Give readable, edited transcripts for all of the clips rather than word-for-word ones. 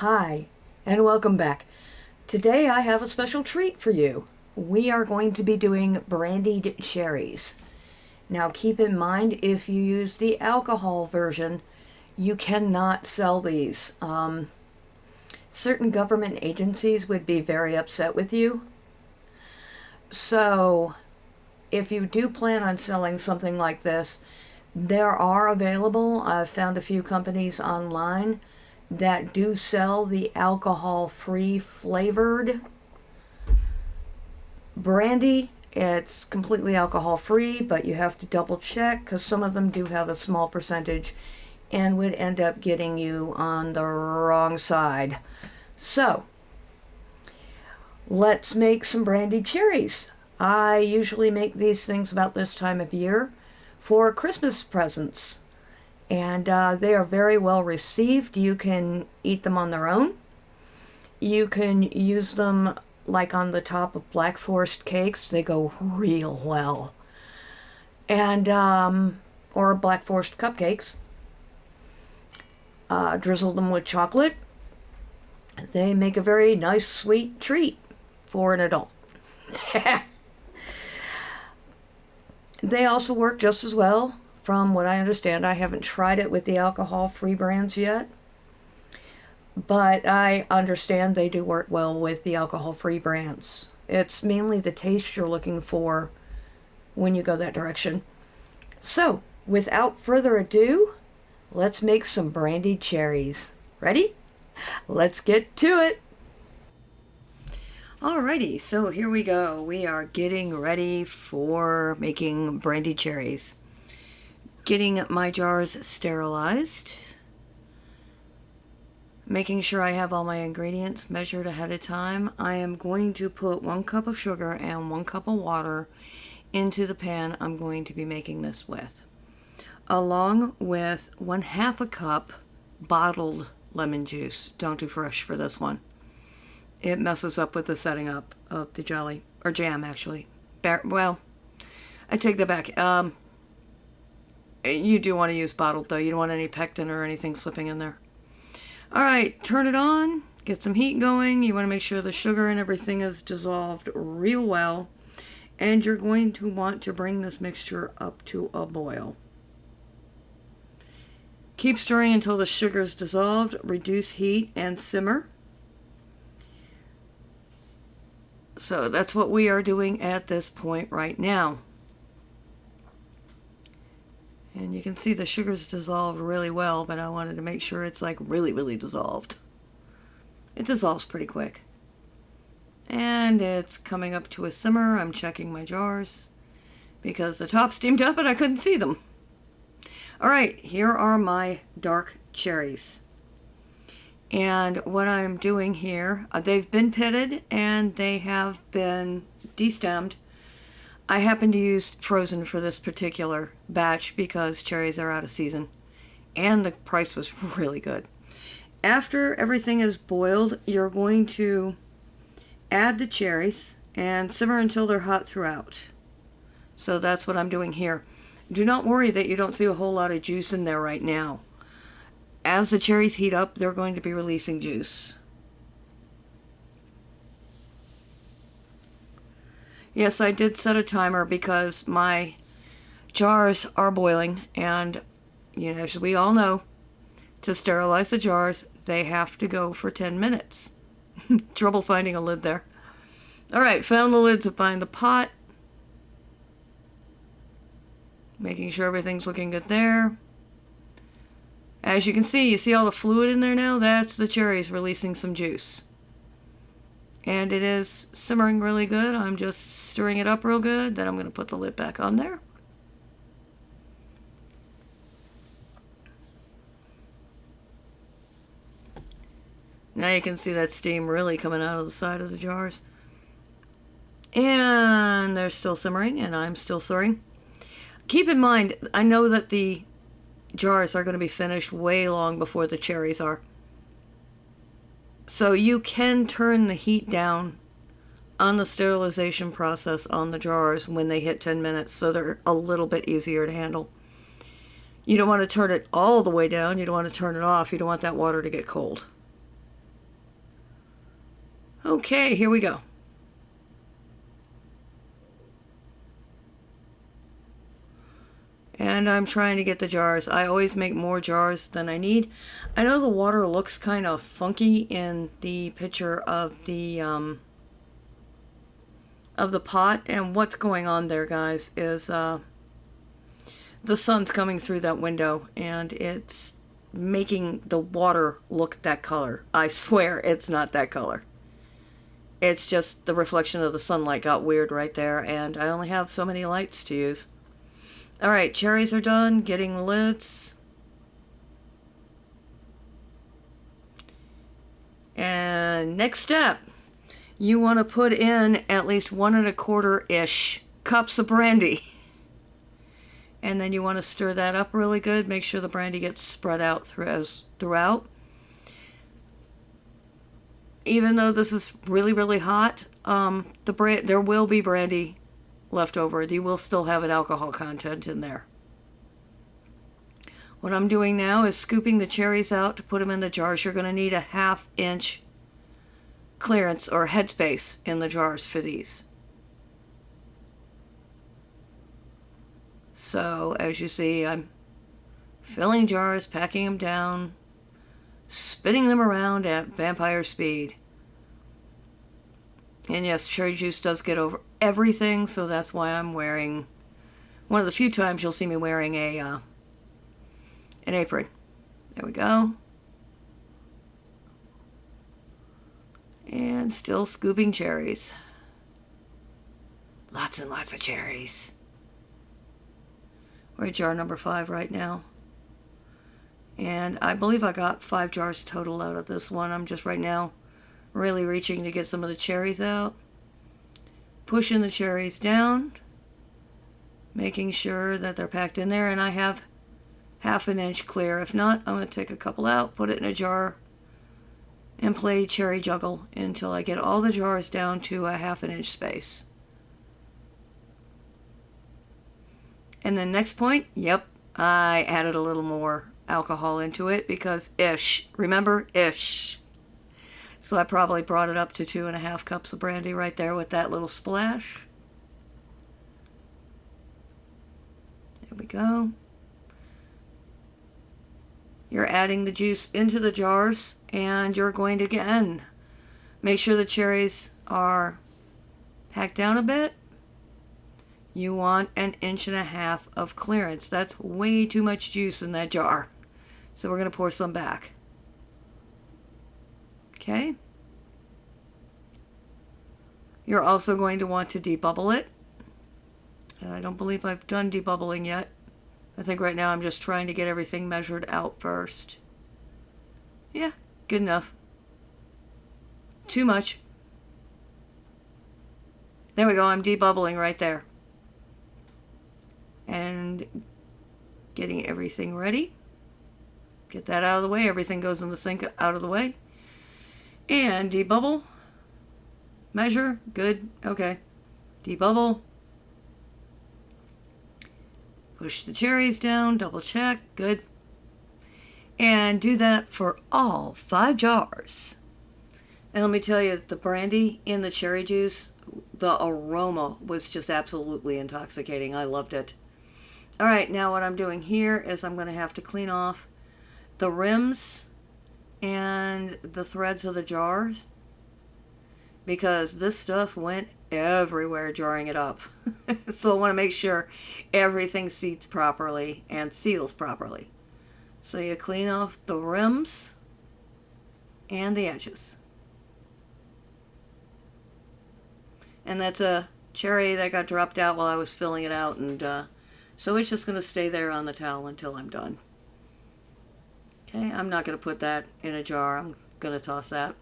Hi, and welcome back. Today I have a special treat for you. We are going to be doing brandied cherries. Now keep in mind, if you use the alcohol version, you cannot sell these. Certain government agencies would be very upset with you. So if you do plan on selling something like this, there are available. I've found a few companies online that do sell the alcohol-free flavored brandy. It's completely alcohol-free, but you have to double check because some of them do have a small percentage and would end up getting you on the wrong side. So, let's make some brandied cherries. I usually make these things about this time of year for Christmas presents. And they are very well received. You can eat them on their own. You can use them like on the top of Black Forest cakes. They go real well. And, or Black Forest cupcakes. Drizzle them with chocolate. They make a very nice sweet treat for an adult. They also work just as well. From what I understand, I haven't tried it with the alcohol-free brands yet, but I understand they do work well with the alcohol-free brands. It's mainly the taste you're looking for when you go that direction. So, without further ado, let's make some brandied cherries. Ready? Let's get to it! Alrighty, so here we go. We are getting ready for making brandied cherries. Getting my jars sterilized, making sure I have all my ingredients measured ahead of time. I am going to put 1 cup of sugar and 1 cup of water into the pan I'm going to be making this with, along with 1/2 a cup bottled lemon juice. Don't do fresh for this one. It messes up with the setting up of the jelly, or jam actually. Well, I take that back. You do want to use bottled though. You don't want any pectin or anything slipping in there. Alright, turn it on. Get some heat going. You want to make sure the sugar and everything is dissolved real well. And you're going to want to bring this mixture up to a boil. Keep stirring until the sugar is dissolved. Reduce heat and simmer. So that's what we are doing at this point right now. And you can see the sugar's dissolved really well, but I wanted to make sure it's like really, really dissolved. It dissolves pretty quick. And it's coming up to a simmer. I'm checking my jars because the top steamed up and I couldn't see them. Alright, here are my dark cherries. And what I'm doing here, they've been pitted and they have been destemmed. I happen to use frozen for this particular batch because cherries are out of season and the price was really good. After everything is boiled, you're going to add the cherries and simmer until they're hot throughout. So that's what I'm doing here. Do not worry that you don't see a whole lot of juice in there right now. As the cherries heat up, they're going to be releasing juice. Yes, I did set a timer because my jars are boiling, and you know, as we all know, to sterilize the jars, they have to go for 10 minutes. Trouble finding a lid there. Alright, found the lid to find the pot. Making sure everything's looking good there. As you can see, you see all the fluid in there now? That's the cherries releasing some juice. And it is simmering really good. I'm just stirring it up real good. Then I'm going to put the lid back on there. Now you can see that steam really coming out of the side of the jars. And they're still simmering, and I'm still stirring. Keep in mind, I know that the jars are going to be finished way long before the cherries are. So you can turn the heat down on the sterilization process on the jars when they hit 10 minutes so they're a little bit easier to handle. You don't want to turn it all the way down. You don't want to turn it off. You don't want that water to get cold. Okay, here we go. And I'm trying to get the jars. I always make more jars than I need. I know the water looks kind of funky in the picture of the pot, and what's going on there, guys, is the sun's coming through that window and it's making the water look that color. I swear it's not that color. It's just the reflection of the sunlight got weird right there, and I only have so many lights to use. Alright, cherries are done. Getting lids. And next step, you want to put in at least 1 1/4-ish cups of brandy. And then you want to stir that up really good. Make sure the brandy gets spread out throughout. Even though this is really, really hot, there will be brandy left over. You will still have an alcohol content in there. What I'm doing now is scooping the cherries out to put them in the jars. You're going to need a 1/2 inch clearance or headspace in the jars for these. So as you see, I'm filling jars, packing them down, spinning them around at vampire speed. And yes, cherry juice does get over everything, so that's why I'm wearing, one of the few times you'll see me wearing an apron. There we go. And still scooping cherries. Lots and lots of cherries. We're at jar number 5 right now. And I believe I got 5 jars total out of this one. I'm just right now really reaching to get some of the cherries out. Pushing the cherries down. Making sure that they're packed in there. And I have 1/2 inch clear. If not, I'm going to take a couple out, put it in a jar, and play cherry juggle until I get all the jars down to a 1/2 inch space. And then next point, yep, I added a little more alcohol into it because ish. Remember, ish. So I probably brought it up to 2 1/2 cups of brandy right there with that little splash. There we go. You're adding the juice into the jars, and you're going to, again, make sure the cherries are packed down a bit. You want 1 1/2 inch of clearance. That's way too much juice in that jar. So we're going to pour some back. Okay. You're also going to want to debubble it. And I don't believe I've done debubbling yet. I think right now I'm just trying to get everything measured out first. Yeah, good enough. Too much. There we go, I'm debubbling right there. And getting everything ready. Get that out of the way. Everything goes in the sink out of the way. And debubble. Measure. Good. Okay. Debubble. Push the cherries down. Double check. Good. And do that for all 5 jars. And let me tell you, the brandy in the cherry juice, the aroma was just absolutely intoxicating. I loved it. All right, now what I'm doing here is I'm going to have to clean off the rims and the threads of the jars because this stuff went everywhere jarring it up. So I want to make sure everything seats properly and seals properly. So you clean off the rims and the edges. And that's a cherry that got dropped out while I was filling it out, and so it's just going to stay there on the towel until I'm done. Okay, I'm not going to put that in a jar. I'm going to toss that.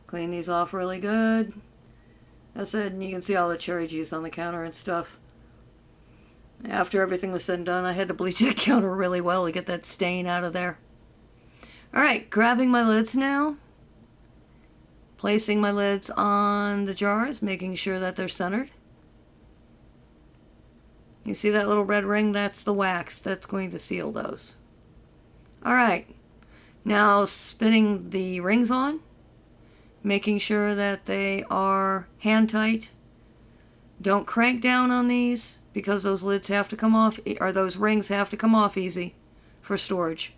Clean these off really good. As I said, and you can see all the cherry juice on the counter and stuff. After everything was said and done, I had to bleach the counter really well to get that stain out of there. Alright, grabbing my lids now. Placing my lids on the jars, making sure that they're centered. You see that little red ring? That's the wax. That's going to seal those. Alright, now spinning the rings on making sure that they are hand tight. Don't crank down on these because those lids have to come off, or those rings have to come off easy for storage.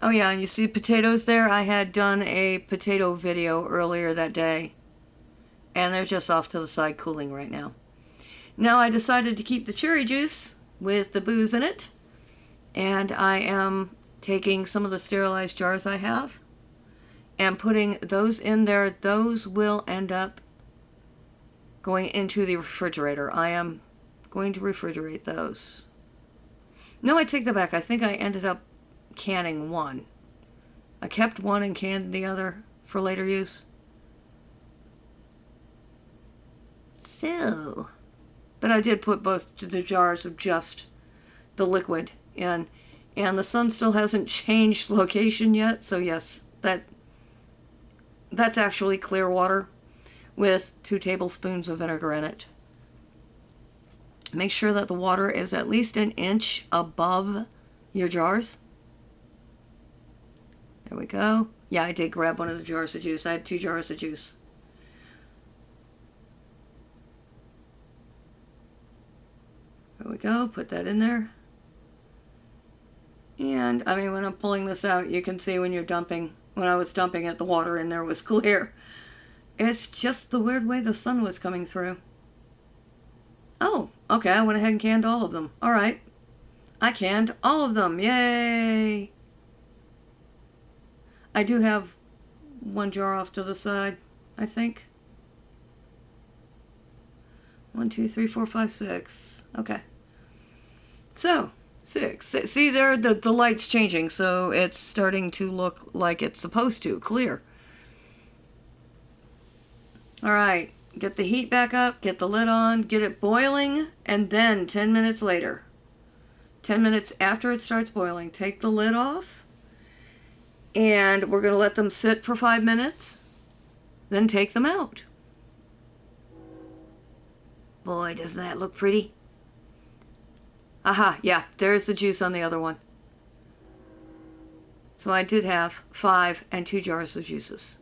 Oh yeah, and you see potatoes there? I had done a potato video earlier that day, and they're just off to the side cooling right now. Now I decided to keep the cherry juice with the booze in it, and I am taking some of the sterilized jars I have and putting those in there. Those will end up going into the refrigerator. I am going to refrigerate those. No, I take that back. I think I ended up canning one. I kept one and canned the other for later use. So, but I did put both the jars of just the liquid in, and the sun still hasn't changed location yet, so yes, that's actually clear water with 2 tablespoons of vinegar in it. Make sure that the water is at least an inch above your jars. There we go. Yeah, I did grab one of the jars of juice. I had 2 jars of juice. There we go. Put that in there. And, I mean, when I'm pulling this out, you can see when I was dumping it, the water in there was clear. It's just the weird way the sun was coming through. Oh, okay, I went ahead and canned all of them. Alright. I canned all of them. Yay! I do have 1 jar off to the side, I think. 1, 2, 3, 4, 5, 6. Okay. So, 6. See there, the light's changing, so it's starting to look like it's supposed to, clear. Alright, get the heat back up, get the lid on, get it boiling, and then 10 minutes later, 10 minutes after it starts boiling, take the lid off, and we're going to let them sit for 5 minutes, then take them out. Boy, doesn't that look pretty? Aha, yeah, there's the juice on the other one. So I did have 5 and 2 jars of juices.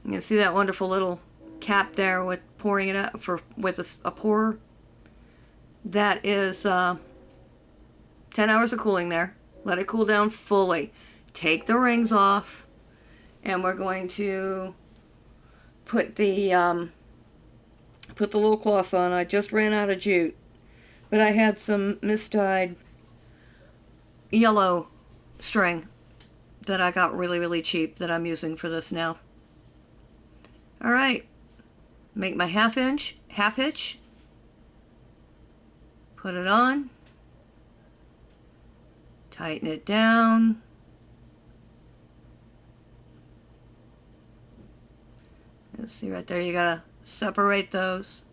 You can see that wonderful little cap there with pouring it out with a pourer. That is 10 hours of cooling there. Let it cool down fully. Take the rings off, and we're going to put the little cloth on. I just ran out of jute, but I had some misdyed yellow string that I got really, really cheap that I'm using for this now. Alright, make my half hitch, put it on, tighten it down, you'll see right there, you gotta separate those,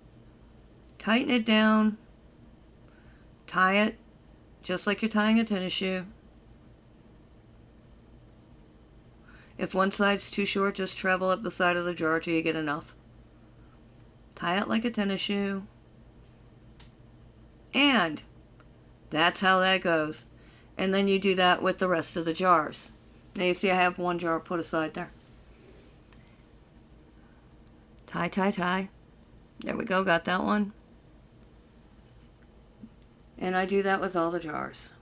tighten it down, tie it just like you're tying a tennis shoe. If one side's too short, just travel up the side of the jar till you get enough. Tie it like a tennis shoe. And that's how that goes. And then you do that with the rest of the jars. Now you see I have 1 jar put aside there. Tie, tie, tie. There we go, got that one. And I do that with all the jars.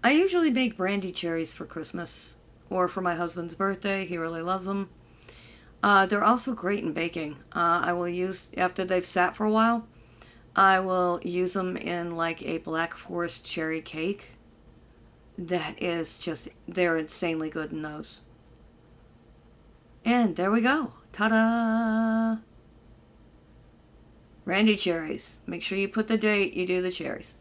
I usually make brandied cherries for Christmas or for my husband's birthday. He really loves them. They're also great in baking. I will use, after they've sat for a while, I will use them in like a Black Forest cherry cake. That is just, they're insanely good in those. And there we go. Ta-da! Brandied cherries. Make sure you put the date you do the cherries.